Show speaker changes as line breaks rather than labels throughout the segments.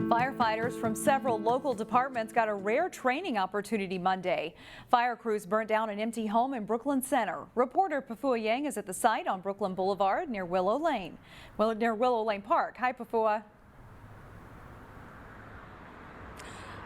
And firefighters from several local departments got a rare training opportunity Monday. Fire crews burnt down an empty home in Brooklyn Center. Reporter Pafua Yang is at the site on Brooklyn Boulevard near Willow Lane. Near Willow Lane Park. Hi, Pafua.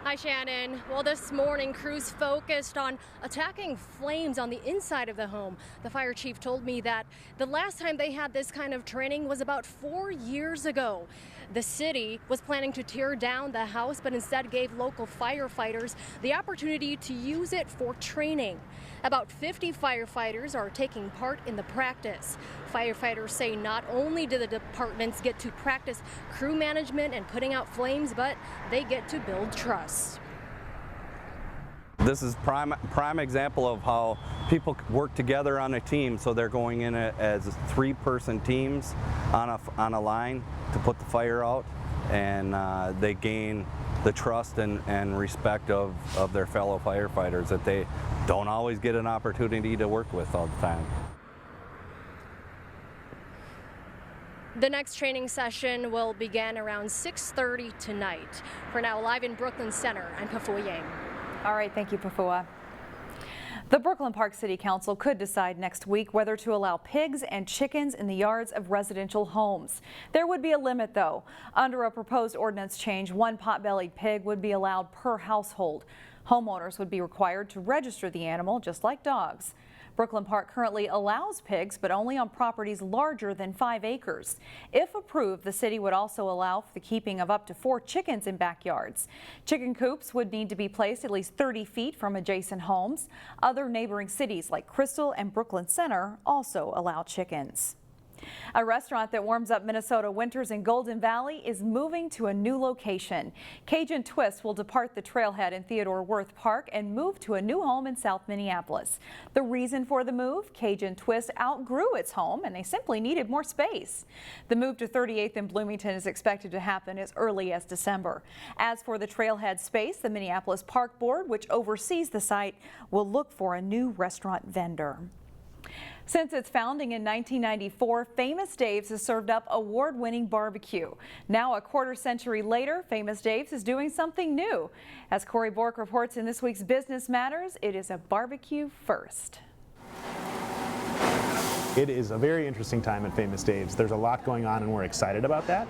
Hi, Shannon. Well, this morning, crews focused on attacking flames on the inside of the home. The fire chief told me that the last time they had this kind of training was about 4 years ago. The city was planning to tear down the house, but instead gave local firefighters the opportunity to use it for training. About 50 firefighters are taking part in the practice. Firefighters say not only do the departments get to practice crew management and putting out flames, but they get to build trust.
This is prime example of how people work together on a team. So they're going in as 3-person teams on a line to put the fire out, and they gain the trust and respect of their fellow firefighters that they don't always get an opportunity to work with all the time.
The next training session will begin around 6:30 tonight. For now, live in Brooklyn Center, I'm Pafua Yang.
All right, thank you, Pafua. The Brooklyn Park City Council could decide next week whether to allow pigs and chickens in the yards of residential homes. There would be a limit, though. Under a proposed ordinance change, 1 pot-bellied pig would be allowed per household. Homeowners would be required to register the animal, just like dogs. Brooklyn Park currently allows pigs, but only on properties larger than 5 acres. If approved, the city would also allow for the keeping of up to 4 chickens in backyards. Chicken coops would need to be placed at least 30 feet from adjacent homes. Other neighboring cities like Crystal and Brooklyn Center also allow chickens. A restaurant that warms up Minnesota winters in Golden Valley is moving to a new location. Cajun Twists will depart the Trailhead in Theodore Wirth Park and move to a new home in South Minneapolis. The reason for the move? Cajun Twist outgrew its home and they simply needed more space. The move to 38th and Bloomington is expected to happen as early as December. As for the Trailhead space, the Minneapolis Park Board, which oversees the site, will look for a new restaurant vendor. Since its founding in 1994, Famous Dave's has served up award-winning barbecue. Now, a quarter-century later, Famous Dave's is doing something new. As Corey Bork reports in this week's Business Matters, it is a barbecue first.
It is a very interesting time at Famous Dave's. There's a lot going on and we're excited about that.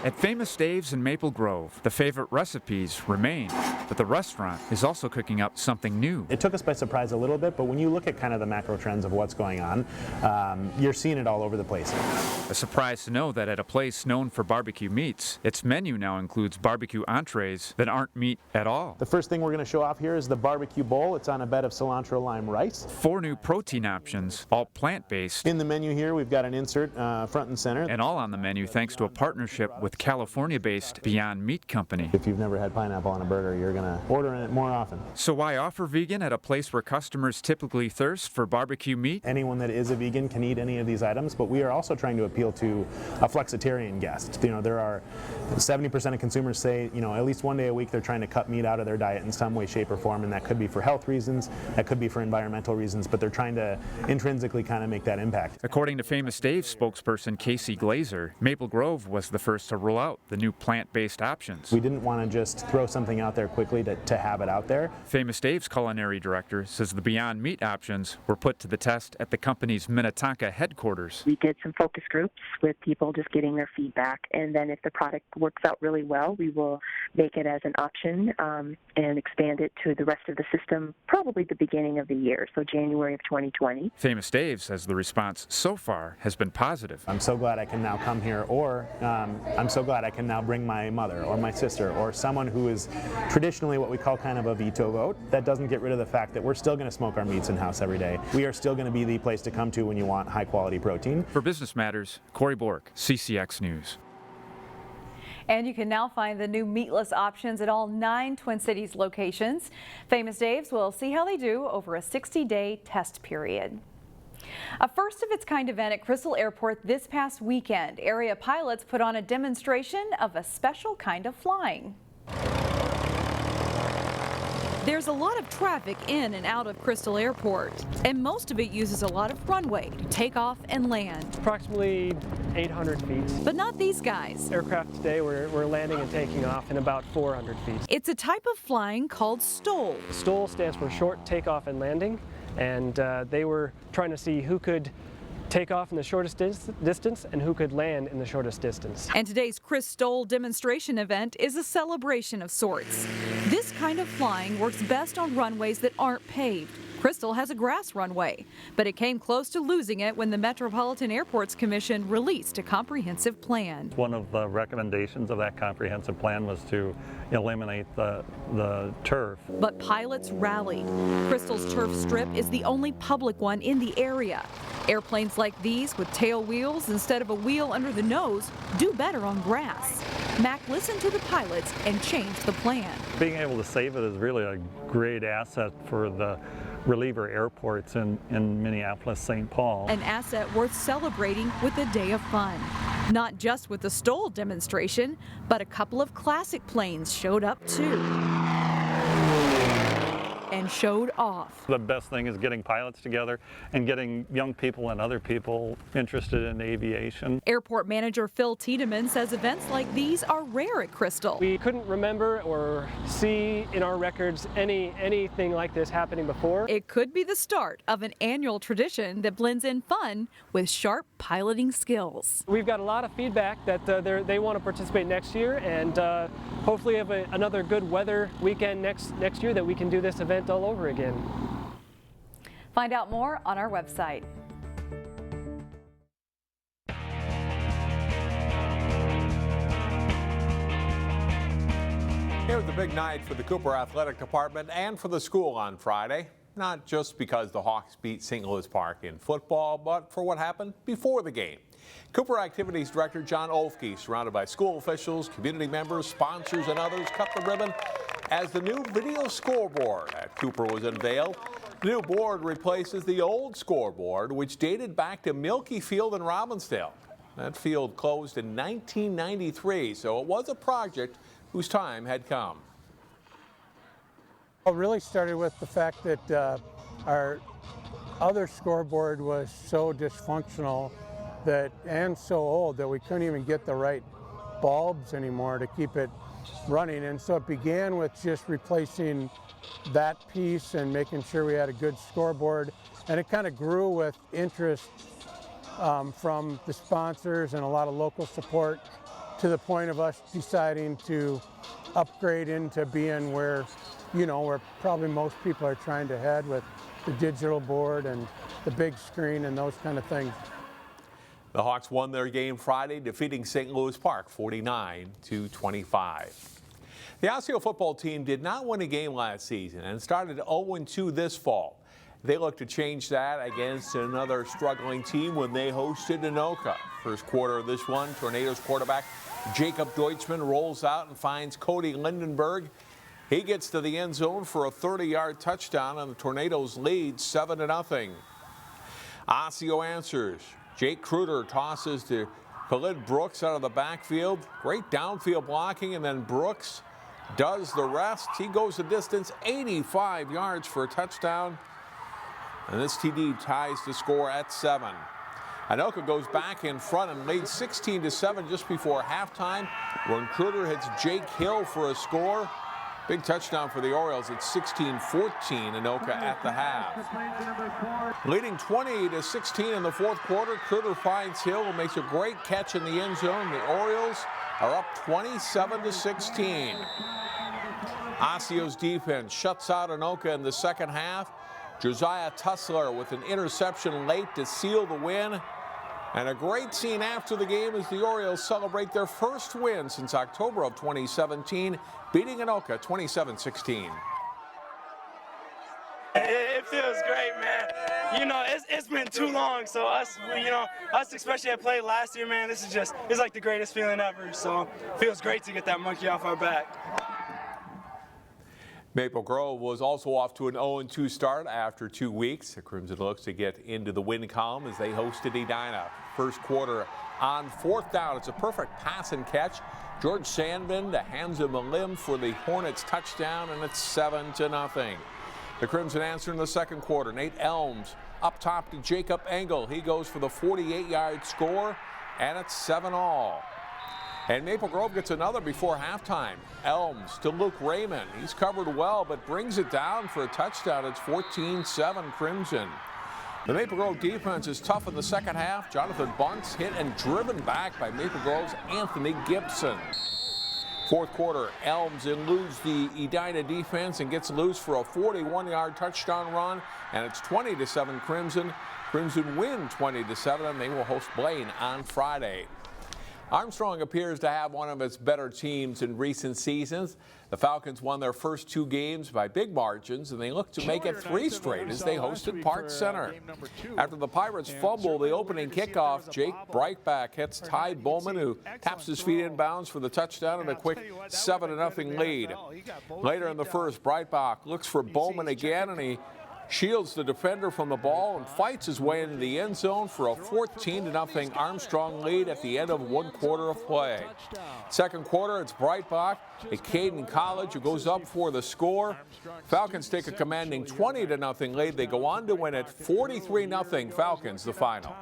At Famous Dave's in Maple Grove, the favorite recipes remain, but the restaurant is also cooking up something new.
It took us by surprise a little bit, but when you look at kind of the macro trends of what's going on, you're seeing it all over the place.
A surprise to know that at a place known for barbecue meats, its menu now includes barbecue entrees that aren't meat at all.
The first thing we're going to show off here is the barbecue bowl. It's on a bed of cilantro lime rice.
4 new protein options, all plant-based.
In the menu here, we've got an insert front and center.
And all on the menu thanks to a partnership with California-based Beyond Meat Company.
If you've never had pineapple on a burger, you're going to order it more often.
So why offer vegan at a place where customers typically thirst for barbecue meat?
Anyone that is a vegan can eat any of these items, but we are also trying to appeal to a flexitarian guest. You know, there are 70% of consumers say, you know, at least one day a week they're trying to cut meat out of their diet in some way, shape, or form, and that could be for health reasons, that could be for environmental reasons, but they're trying to intrinsically kind of make that impact.
According to Famous Dave's spokesperson Casey Glazer, Maple Grove was the first to roll out the new plant-based options.
We didn't want to just throw something out there quickly to have it out there.
Famous Dave's culinary director says the Beyond Meat options were put to the test at the company's Minnetonka headquarters.
We did some focus groups with people just getting their feedback, and then if the product works out really well, we will make it as an option and expand it to the rest of the system probably the beginning of the year, so January of 2020.
Famous Dave says the response so far has been positive.
I'm so glad I can now come here, or I'm so glad I can now bring my mother or my sister or someone who is traditionally what we call kind of a veto vote. That doesn't get rid of the fact that we're still going to smoke our meats in-house every day. We are still going to be the place to come to when you want high-quality protein.
For Business Matters, Corey Bork, CCX News.
And you can now find the new meatless options at all 9 Twin Cities locations. Famous Dave's will see how they do over a 60-day test period. A first-of-its-kind event at Crystal Airport this past weekend. Area pilots put on a demonstration of a special kind of flying. There's a lot of traffic in and out of Crystal Airport, and most of it uses a lot of runway to take off and land.
Approximately 800 feet.
But not these guys.
Aircraft today, we're landing and taking off in about 400 feet.
It's a type of flying called STOL.
STOL stands for short takeoff and landing, and they were trying to see who could take off in the shortest distance and who could land in the shortest distance.
And today's Chris Stoll demonstration event is a celebration of sorts. This kind of flying works best on runways that aren't paved. Crystal has a grass runway, but it came close to losing it when the Metropolitan Airports Commission released a comprehensive plan.
One of the recommendations of that comprehensive plan was to eliminate the turf.
But pilots rallied. Crystal's turf strip is the only public one in the area. Airplanes like these with tail wheels instead of a wheel under the nose do better on grass. Mac listened to the pilots and changed the plan.
Being able to save it is really a great asset for the reliever airports in Minneapolis, St. Paul.
An asset worth celebrating with a day of fun. Not just with the STOL demonstration, but a couple of classic planes showed up too. And showed off.
The best thing is getting pilots together and getting young people and other people interested in aviation.
Airport manager Phil Tiedemann says events like these are rare at Crystal.
We couldn't remember or see in our records anything like this happening before.
It could be the start of an annual tradition that blends in fun with sharp piloting skills.
We've got a lot of feedback that they want to participate next year, and hopefully have another good weather weekend next year that we can do this event all over again.
Find out more on our website.
It was a big night for the Cooper Athletic Department and for the school on Friday. Not just because the Hawks beat St. Louis Park in football, but for what happened before the game. Cooper Activities Director John Olfke, surrounded by school officials, community members, sponsors, and others, cut the ribbon as the new video scoreboard at Cooper was unveiled. The new board replaces the old scoreboard, which dated back to Milky Field in Robbinsdale. That field closed in 1993, so it was a project whose time had come.
It really started with the fact that our other scoreboard was so dysfunctional and so old that we couldn't even get the right bulbs anymore to keep it running. And so it began with just replacing that piece and making sure we had a good scoreboard. And it kind of grew with interest from the sponsors and a lot of local support, to the point of us deciding to upgrade into being where probably most people are trying to head, with the digital board and the big screen and those kind of things.
The Hawks won their game Friday, defeating St. Louis Park 49-25. The Osseo football team did not win a game last season and started 0-2 this fall. They look to change that against another struggling team when they hosted Anoka. First quarter of this one, Tornadoes quarterback Jacob Deutschman rolls out and finds Cody Lindenberg. He gets to the end zone for a 30-yard touchdown, and the Tornadoes lead 7-0. Osseo answers. Jake Kruder tosses to Khalid Brooks out of the backfield. Great downfield blocking, and then Brooks does the rest. He goes the distance, 85 yards for a touchdown. And this TD ties the score at 7. Anoka goes back in front and leads 16-7 just before halftime, when Kruder hits Jake Hill for a score. Big touchdown for the Orioles. It's 16-14 Anoka at the half. Leading 20-16 in the fourth quarter, Kruder finds Hill and makes a great catch in the end zone. The Orioles are up 27-16. Osseo's defense shuts out Anoka in the second half. Josiah Tussler with an interception late to seal the win. And a great scene after the game as the Orioles celebrate their first win since October of 2017, beating Anoka 27-16.
It feels great, man. It's been too long, so us especially that played last year, man, it's like the greatest feeling ever. So it feels great to get that monkey off our back.
Maple Grove was also off to an 0-2 start after 2 weeks. The Crimson looks to get into the win column as they hosted Edina. First quarter on 4th down. It's a perfect pass and catch. George Sandman hands him a limb for the Hornets touchdown, and it's 7-0. The Crimson answer in the second quarter. Nate Elms up top to Jacob Engel. He goes for the 48-yard score, and it's 7-all. And Maple Grove gets another before halftime. Elms to Luke Raymond. He's covered well, but brings it down for a touchdown. It's 14-7 Crimson. The Maple Grove defense is tough in the second half. Jonathan Bunce hit and driven back by Maple Grove's Anthony Gibson. Fourth quarter, Elms eludes the Edina defense and gets loose for a 41-yard touchdown run, and it's 20-7 Crimson. Crimson win 20-7, and they will host Blaine on Friday. Armstrong appears to have one of its better teams in recent seasons. The Falcons won their first 2 games by big margins, and they look to make it 3 straight as they hosted Park Center. After the Pirates fumble the opening kickoff, Jake Breitbach hits Ty Bowman, who taps his feet inbounds for the touchdown and a quick 7-0 lead. Later in the first, Breitbach looks for Bowman again, and he shields the defender from the ball and fights his way into the end zone for a 14-0 Armstrong lead at the end of 1 quarter of play. Second quarter, it's Breitbach at Caden College who goes up for the score. Falcons take a commanding 20-0 lead. They go on to win it 43-0 Falcons, the final.